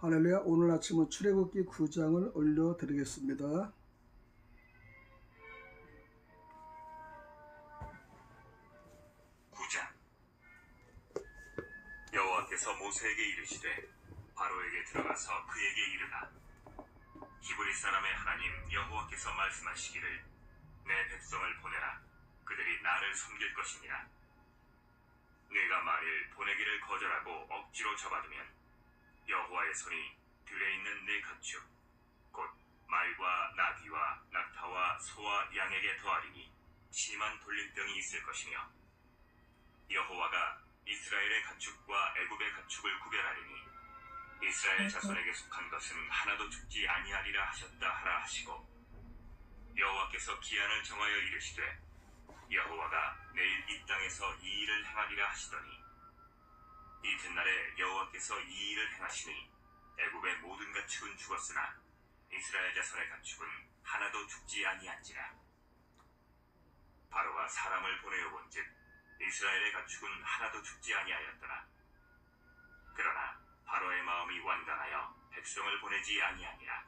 할렐루야. 오늘 아침은 출애굽기 9장을 올려드리겠습니다. 여호와께서 모세에게 이르시되 바로에게 들어가서 그에게 이르라. 히브리 사람의 하나님 여호와께서 말씀하시기를 내 백성을 보내라. 그들이 나를 섬길 것이니라. 네가 만일 보내기를 거절하고 억지로 잡아두면 여호와의 손이 들에 있는 네 가축 곧 말과 나귀와 낙타와 소와 양에게 더하리니 심한 돌림병이 있을 것이며 여호와가 이스라엘의 가축과 애굽의 가축을 구별하리니 이스라엘 자손에게 속한 것은 하나도 죽지 아니하리라 하셨다 하라 하시고, 여호와께서 기한을 정하여 이르시되 여호와가 내일 이 땅에서 이 일을 행하리라 하시더니 이튿날에 여호와께서 이 일을 행하시니 애굽의 모든 가축은 죽었으나 이스라엘 자손의 가축은 하나도 죽지 아니한지라. 바로가 사람을 보내어 본즉 이스라엘의 가축은 하나도 죽지 아니하였더라. 그러나 바로의 마음이 완강하여 백성을 보내지 아니하니라.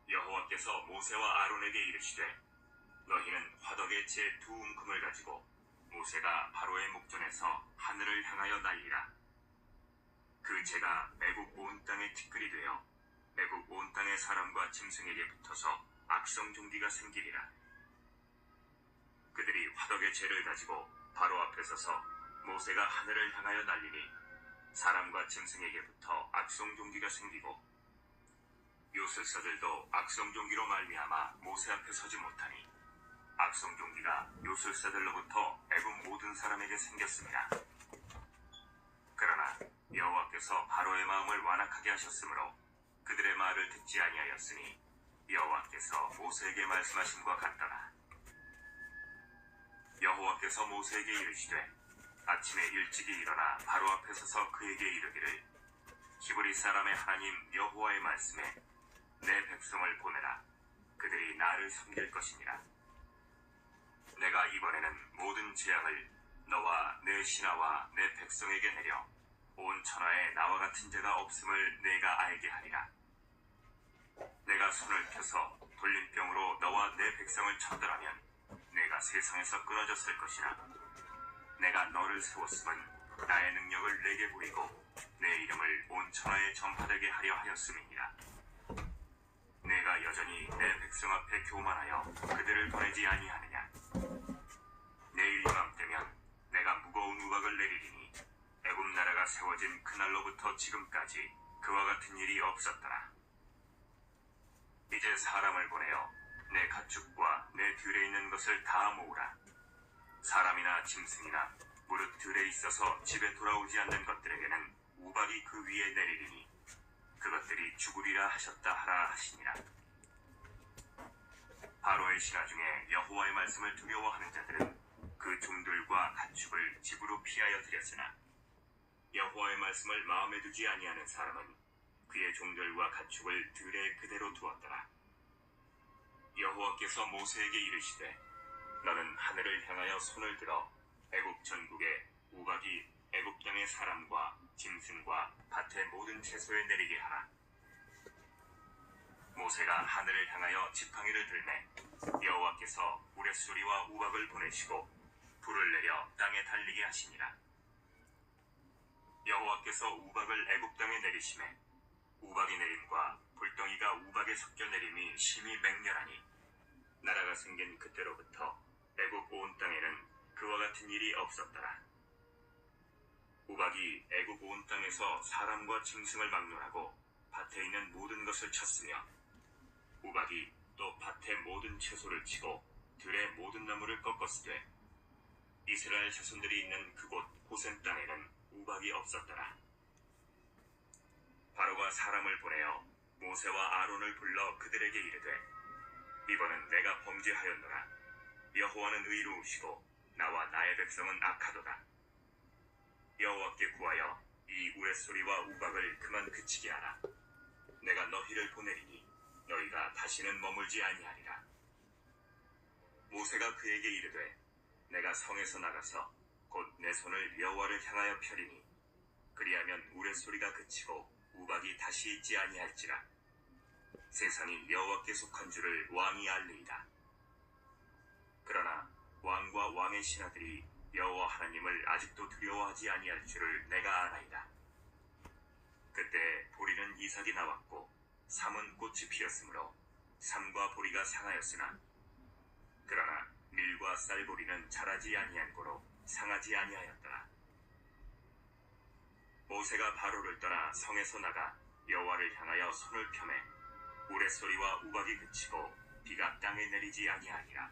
여호와께서 모세와 아론에게 이르시되 너희는 화덕의 재 두 움큼을 가지고 모세가 바로의 목전에서 하늘을 향하여 날리라. 그 재가 애굽 온 땅에 티끌이 되어 애굽 온 땅의 사람과 짐승에게 붙어서 악성 종기가 생기리라. 그들이 화덕의 재를 가지고 바로 앞에 서서 모세가 하늘을 향하여 날리니 사람과 짐승에게 붙어 악성 종기가 생기고 요술사들도 악성 종기로 말미암아 모세 앞에 서지 못하니 악성 종기가 요술사들로부터 애굽 모든 사람에게 생겼습니다. 그러나 여호와께서 바로의 마음을 완악하게 하셨으므로 그들의 말을 듣지 아니하였으니 여호와께서 모세에게 말씀하심과 같더라. 여호와께서 모세에게 이르시되 아침에 일찍이 일어나 바로 앞에 서서 그에게 이르기를 히브리 사람의 하나님 여호와의 말씀에 내 백성을 보내라. 그들이 나를 섬길 것이니라. 내가 이번에는 모든 재앙을 너와 내 신하와 내 백성에게 내려 온 천하에 나와 같은 자가 없음을 내가 알게 하리라. 내가 손을 펴서 돌림병으로 너와 내 백성을 쳤더라면 내가 세상에서 끊어졌을 것이나 내가 너를 세웠음은 나의 능력을 내게 보이고 내 이름을 온 천하에 전파되게 하려 하였음이니라. 내가 여전히 내 백성 앞에 교만하여 그들을 보내지 아니하느냐. 내일 이맘때면 내가 무거운 우박을 내리리니 애굽 나라가 세워진 그날로부터 지금까지 그와 같은 일이 없었더라. 이제 사람을 보내어 내 가축과 내 들에 있는 것을 다 모으라. 사람이나 짐승이나 무릇 들에 있어서 집에 돌아오지 않는 것들에게는 우박이 그 위에 내리리니 그것들이 죽으리라 하셨다 하라 하시니라. 바로의 신하 중에 여호와의 말씀을 두려워하는 자들은 그 종들과 가축을 집으로 피하여 들였으나 여호와의 말씀을 마음에 두지 아니하는 사람은 그의 종들과 가축을 들에 그대로 두었더라. 여호와께서 모세에게 이르시되 너는 하늘을 향하여 손을 들어 애굽 전국에 우박이 애굽 땅의 사람과 짐승과 밭의 모든 채소에 내리게 하라. 모세가 하늘을 향하여 지팡이를 들매 여호와께서 우레소리와 우박을 보내시고 불을 내려 땅에 달리게 하시니라. 여호와께서 우박을 애굽 땅에 내리시매 우박이 내림과 불덩이가 우박에 섞여 내림이 심히 맹렬하니 나라가 생긴 그때로부터 애굽 온 땅에는 그와 같은 일이 없었더라. 우박이 애굽 온 땅에서 사람과 짐승을 막론하고 밭에 있는 모든 것을 쳤으며 우박이 또 밭의 모든 채소를 치고 들의 모든 나무를 꺾었으되 이스라엘 자손들이 있는 그곳 고센 땅에는 우박이 없었더라. 바로가 사람을 보내어 모세와 아론을 불러 그들에게 이르되 이번은 내가 범죄하였노라. 여호와는 의로우시고 나와 나의 백성은 악하도다. 여호와께 구하여 이 우레소리와 우박을 그만 그치게 하라. 내가 너희를 보내리니 너희가 다시는 머물지 아니하리라. 모세가 그에게 이르되 내가 성에서 나가서 곧 내 손을 여호와를 향하여 펴리니 그리하면 우레소리가 그치고 우박이 다시 있지 아니할지라. 세상이 여호와께 속한 줄을 왕이 알리이다. 그러나 왕과 왕의 신하들이 여호와 하나님을 아직도 두려워하지 아니할 줄을 내가 아나이다. 그때 보리는 이삭이 나왔고 삼은 꽃이 피었으므로 삼과 보리가 상하였으나 그러나 밀과 쌀보리는 자라지 아니한 고로 상하지 아니하였더라. 모세가 바로를 떠나 성에서 나가 여호와를 향하여 손을 펴매 우레소리와 우박이 그치고 비가 땅에 내리지 아니하니라.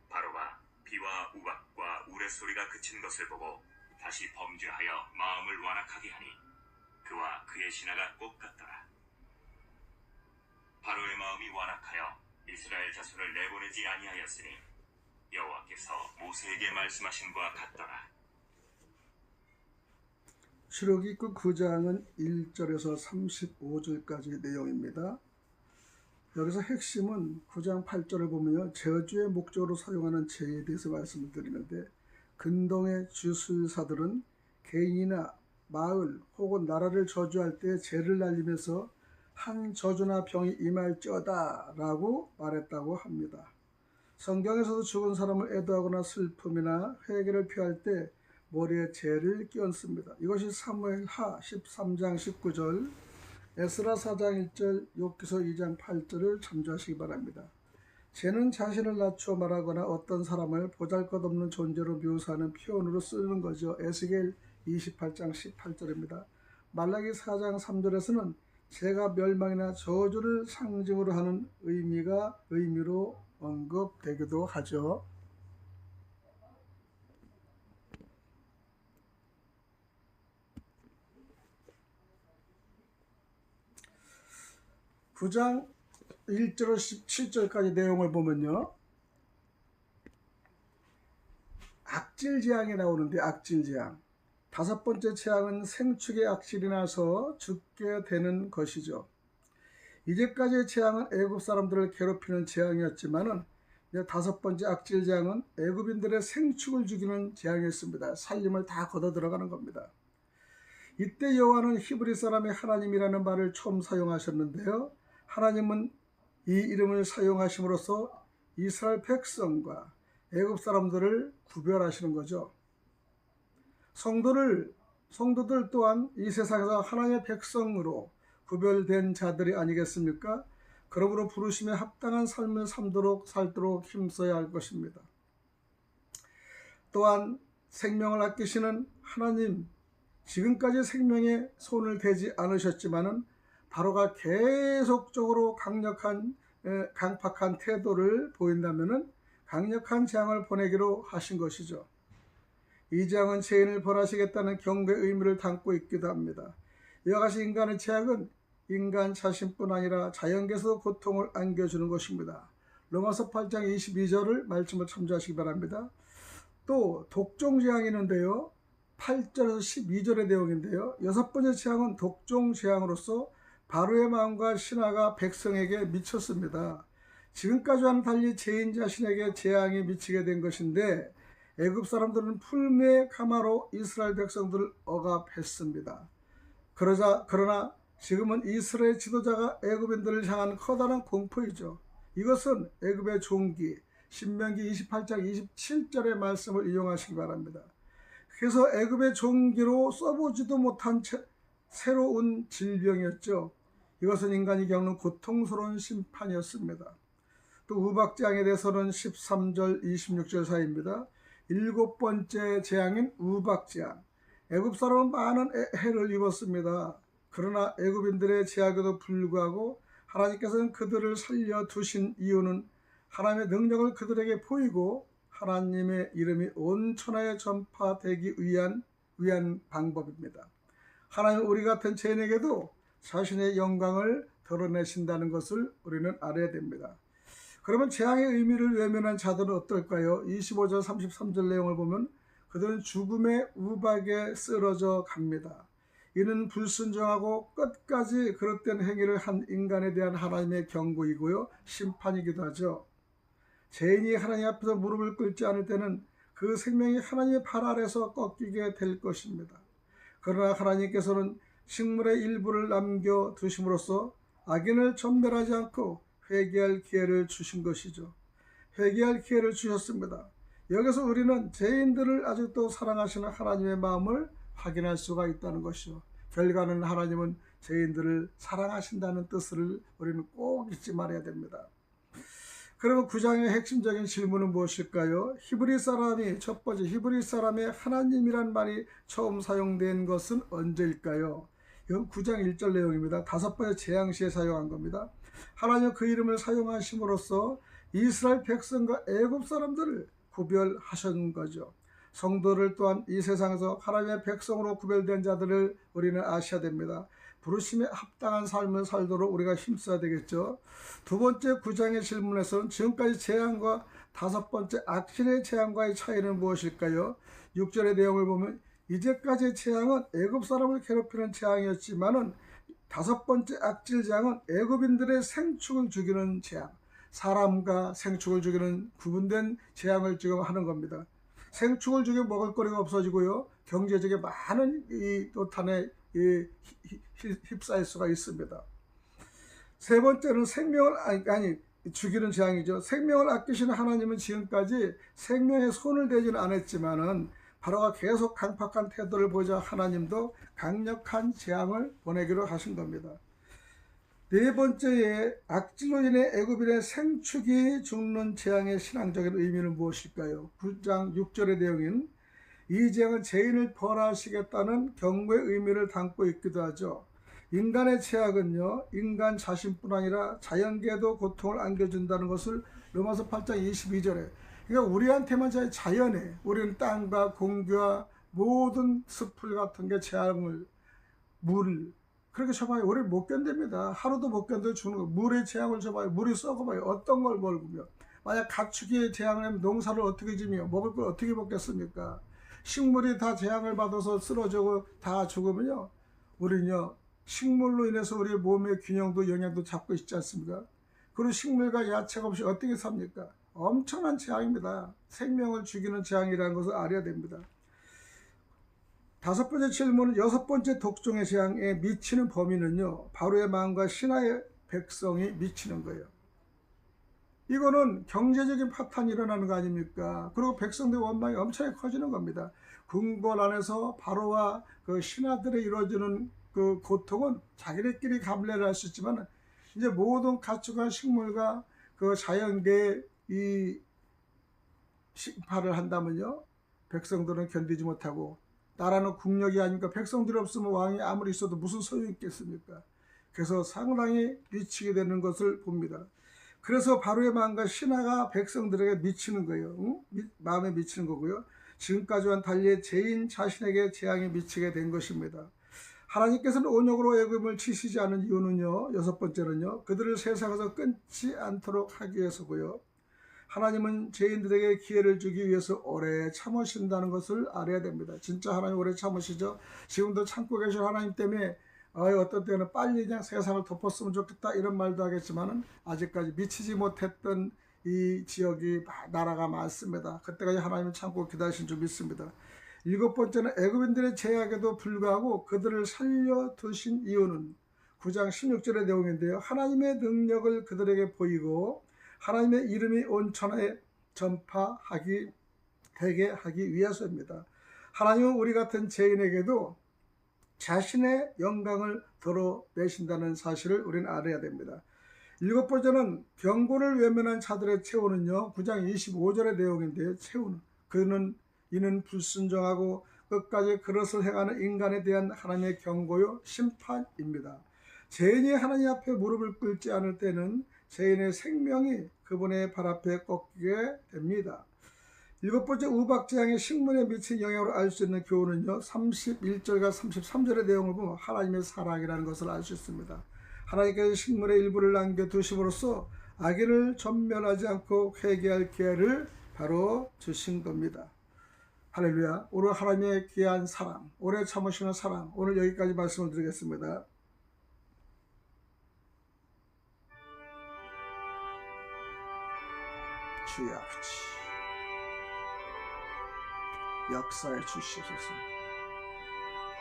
바로가 비와 우박과 우레소리가 그친 것을 보고 다시 범죄하여 마음을 완악하게 하니 그와 그의 신하가 꼭 같더라. 바로의 마음이 완악하여 이스라엘 자손을 내보내지 아니하였으니 여호와께서 모세에게 말씀하신 바 같더라. 출애굽기 9장은 1절에서 35절까지 내용입니다. 여기서 핵심은 9장 8절을 보면요, 저주의 목적으로 사용하는 죄에 대해서 말씀을 드리는데, 근동의 주술사들은 개인이나 마을 혹은 나라를 저주할 때 죄를 날리면서 한 저주나 병이 임할지어다 라고 말했다고 합니다. 성경에서도 죽은 사람을 애도하거나 슬픔이나 회개를 표할 때 머리에 죄를 끼얹습니다. 이것이 사무엘하 13장 19절, 에스라 4장 1절, 욥기서 2장 8절을 참조하시기 바랍니다. 죄는 자신을 낮추어 말하거나 어떤 사람을 보잘것없는 존재로 묘사하는 표현으로 쓰는 거죠. 에스겔 28장 18절입니다. 말라기 4장 3절에서는 죄가 멸망이나 저주를 상징으로 하는 의미로 언급되기도 하죠. (9장) 1절로 17절까지 내용을 보면요, 악질재앙이 나오는데, 악질재앙. 5번째 재앙은 생축의 악질이 나서 죽게 되는 것이죠. 이제까지의 재앙은 애굽 사람들을 괴롭히는 재앙이었지만은 5번째 악질재앙은 애굽인들의 생축을 죽이는 재앙이었습니다. 살림을 다 걷어 들어가는 겁니다. 이때 여호와는 히브리 사람의 하나님이라는 말을 처음 사용하셨는데요, 하나님은 이 이름을 사용하심으로써 이스라엘 백성과 애굽 사람들을 구별하시는 거죠. 성도들 또한 이 세상에서 하나님의 백성으로 구별된 자들이 아니겠습니까? 그러므로 부르심에 합당한 삶을 살도록 힘써야 할 것입니다. 또한 생명을 아끼시는 하나님, 지금까지 생명에 손을 대지 않으셨지만은 바로가 계속적으로 강팍한 태도를 보인다면은 강력한 재앙을 보내기로 하신 것이죠. 이 재앙은 죄인을 벌하시겠다는 경고의 의미를 담고 있기도 합니다. 이와 같이 인간의 죄악은 인간 자신뿐 아니라 자연계에서도 고통을 안겨주는 것입니다. 로마서 8장 22절을 말씀을 참조하시기 바랍니다. 또 독종재앙이 있는데요, 8절에서 12절의 내용인데요, 6번째 재앙은 독종재앙으로서 바로의 마음과 신하가 백성에게 미쳤습니다. 지금까지와는 달리 죄인 자신에게 재앙이 미치게 된 것인데, 애굽 사람들은 풀무의 가마로 이스라엘 백성들을 억압했습니다. 그러나 지금은 이스라엘 지도자가 애굽인들을 향한 커다란 공포이죠. 이것은 애굽의 종기, 신명기 28장 27절의 말씀을 이용하시기 바랍니다. 그래서 애굽의 종기로 써보지도 못한 새로운 질병이었죠. 이것은 인간이 겪는 고통스러운 심판이었습니다. 또 우박재앙에 대해서는 13절 26절 사이입니다. 7번째 재앙인 우박재앙. 애굽 사람은 많은 해를 입었습니다. 그러나 애굽인들의 죄악에도 불구하고 하나님께서는 그들을 살려두신 이유는 하나님의 능력을 그들에게 보이고 하나님의 이름이 온 천하에 전파되기 위한 방법입니다. 하나님은 우리 같은 죄인에게도 자신의 영광을 드러내신다는 것을 우리는 알아야 됩니다. 그러면 재앙의 의미를 외면한 자들은 어떨까요? 25절 33절 내용을 보면 그들은 죽음의 우박에 쓰러져 갑니다. 이는 불순종하고 끝까지 그릇된 행위를 한 인간에 대한 하나님의 경고이고요, 심판이기도 하죠. 죄인이 하나님 앞에서 무릎을 꿇지 않을 때는 그 생명이 하나님의 발 아래서 꺾이게 될 것입니다. 그러나 하나님께서는 식물의 일부를 남겨 두심으로써 악인을 전멸하지 않고 회개할 기회를 주신 것이죠. 회개할 기회를 주셨습니다. 여기서 우리는 죄인들을 아직도 사랑하시는 하나님의 마음을 확인할 수가 있다는 것이죠. 결과는 하나님은 죄인들을 사랑하신다는 뜻을 우리는 꼭 잊지 말아야 됩니다. 그러면 9장의 핵심적인 질문은 무엇일까요? 히브리 사람이 첫 번째 히브리 사람의 하나님이란 말이 처음 사용된 것은 언제일까요? 이건 9장 1절 내용입니다. 다섯 번째 재앙시에 사용한 겁니다. 하나님은 그 이름을 사용하심으로써 이스라엘 백성과 애굽 사람들을 구별하신 거죠. 성도를 또한 이 세상에서 하나님의 백성으로 구별된 자들을 우리는 아셔야 됩니다. 부르심에 합당한 삶을 살도록 우리가 힘써야 되겠죠. 두 번째 9장의 질문에서는 지금까지 재앙과 다섯 번째 악질의 재앙과의 차이는 무엇일까요? 6절의 내용을 보면 이제까지의 재앙은 애굽 사람을 괴롭히는 재앙이었지만은 다섯 번째 악질 재앙은 애굽인들의 생축을 죽이는 재앙, 사람과 생축을 죽이는 구분된 재앙을 지금 하는 겁니다. 생축을 죽여 먹을 거리가 없어지고요, 경제적에 많은 이 도탄에 휩싸일 수가 있습니다. 세 번째는 생명을 죽이는 재앙이죠. 생명을 아끼시는 하나님은 지금까지 생명에 손을 대지는 않았지만은 바로가 계속 강팍한 태도를 보자 하나님도 강력한 재앙을 보내기로 하신 겁니다. 네 번째에 악질로 인해 애굽인의 생축이 죽는 재앙의 신앙적인 의미는 무엇일까요? 9장 6절의 내용인 이 재앙은 죄인을 벌하시겠다는 경고의 의미를 담고 있기도 하죠. 인간의 죄악은요, 인간 자신뿐 아니라 자연계에도 고통을 안겨준다는 것을 로마서 8장 22절에, 그러니까 우리한테만 자연에, 우리는 땅과 공기와 모든 숲을 같은 게 재앙을, 물, 그렇게 쳐봐요. 우리를 못 견딥니다. 하루도 못 견뎌 주는 거. 물의 재앙을 쳐봐요. 물이 썩어봐요. 어떤 걸 먹으며. 만약 가축이 재앙을 하면 농사를 어떻게 지며 먹을 걸 어떻게 먹겠습니까? 식물이 다 재앙을 받아서 쓰러지고 다 죽으면요, 우리는요 식물로 인해서 우리 몸의 균형도 영양도 잡고 있지 않습니까? 그리고 식물과 야채가 없이 어떻게 삽니까? 엄청난 재앙입니다. 생명을 죽이는 재앙이라는 것을 알아야 됩니다. 다섯 번째 질문은 여섯 번째 독종의 재앙에 미치는 범위는요, 바로의 마음과 신하의 백성이 미치는 거예요. 이거는 경제적인 파탄이 일어나는 거 아닙니까? 그리고 백성들의 원망이 엄청나게 커지는 겁니다. 궁궐 안에서 바로와 그 신하들의 이루어지는 그 고통은 자기들끼리 감내를 할 수 있지만, 이제 모든 가축과 식물과 그 자연계에 이 심판을 한다면요, 백성들은 견디지 못하고, 나라는 국력이 아니니까 백성들이 없으면 왕이 아무리 있어도 무슨 소용이 있겠습니까? 그래서 상당히 미치게 되는 것을 봅니다. 그래서 바로의 마음과 신하가 백성들에게 미치는 거예요. 마음에 미치는 거고요. 지금까지와는 달리 죄인 자신에게 재앙이 미치게 된 것입니다. 하나님께서는 온역으로 애굽을 치시지 않은 이유는요, 여섯 번째는요, 그들을 세상에서 끊지 않도록 하기 위해서고요. 하나님은 죄인들에게 기회를 주기 위해서 오래 참으신다는 것을 알아야 됩니다. 진짜 하나님 오래 참으시죠. 지금도 참고 계신 하나님 때문에 어떤 때는 빨리 그냥 세상을 덮었으면 좋겠다 이런 말도 하겠지만은 아직까지 미치지 못했던 이 지역이 나라가 많습니다. 그때까지 하나님은 참고 기다리신 줄 믿습니다. 일곱 번째는 애굽인들의 죄악에도 불구하고 그들을 살려두신 이유는 9장 16절의 내용인데요, 하나님의 능력을 그들에게 보이고 하나님의 이름이 온 천하에 되게 하기 위해서입니다. 하나님은 우리 같은 죄인에게도 자신의 영광을 드러내신다는 사실을 우리는 알아야 됩니다. 일곱 번째는 병고를 외면한 자들의 최후는요, 9장 25절의 내용인데요, 이는 불순종하고 끝까지 그릇을 행하는 인간에 대한 하나님의 경고요, 심판입니다. 죄인이 하나님 앞에 무릎을 꿇지 않을 때는 죄인의 생명이 그분의 발 앞에 꺾이게 됩니다. 일곱 번째 우박재앙의 식물에 미친 영향으로 알 수 있는 교훈은요, 31절과 33절의 내용을 보면 하나님의 사랑이라는 것을 알 수 있습니다. 하나님께서 식물의 일부를 남겨두심으로써 악인을 전멸하지 않고 회개할 기회를 바로 주신 겁니다. 할렐루야. 오늘 하나님의 귀한 사랑, 오래 참으시는 사랑, 오늘 여기까지 말씀을 드리겠습니다. 주여 아버지, 역사해 주시옵소서.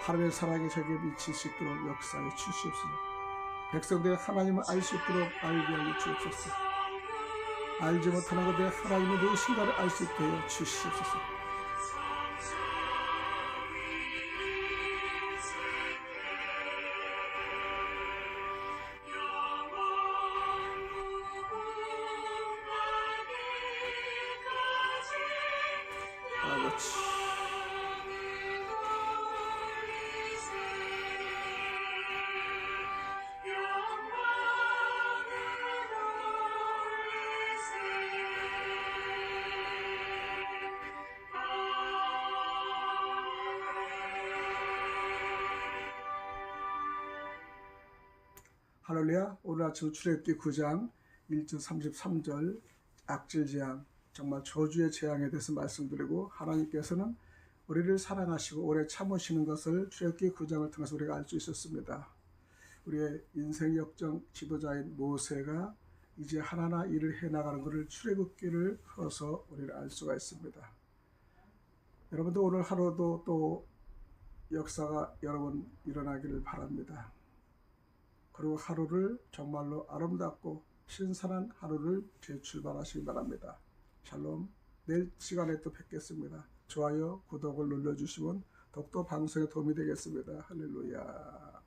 하나님의 사랑이 저에게 미칠 수 있도록 역사해 주시옵소서. 백성들의 하나님을 알 수 있도록 알게 하여 주옵소서. 알지 못하는 그들의 하나님이 누구신가를 알 수 있게 하여 주시옵소서. 아버지, 할렐루야. 오늘 아침 출애굽기 9장 1절 33절 악질 재앙, 정말 저주의 재앙에 대해서 말씀드리고, 하나님께서는 우리를 사랑하시고 오래 참으시는 것을 출애굽기 9장을 통해서 우리가 알 수 있었습니다. 우리의 인생 역정 지도자인 모세가 이제 하나하나 일을 해나가는 것을 출애굽기를 통해서 우리를 알 수가 있습니다. 여러분도 오늘 하루도 또 역사가 여러분 일어나기를 바랍니다. 그리고 하루를 정말로 아름답고 신선한 하루를 재출발하시기 바랍니다. 샬롬. 내일 시간에 또 뵙겠습니다. 좋아요, 구독을 눌러주시면 더욱더 방송에 도움이 되겠습니다. 할렐루야.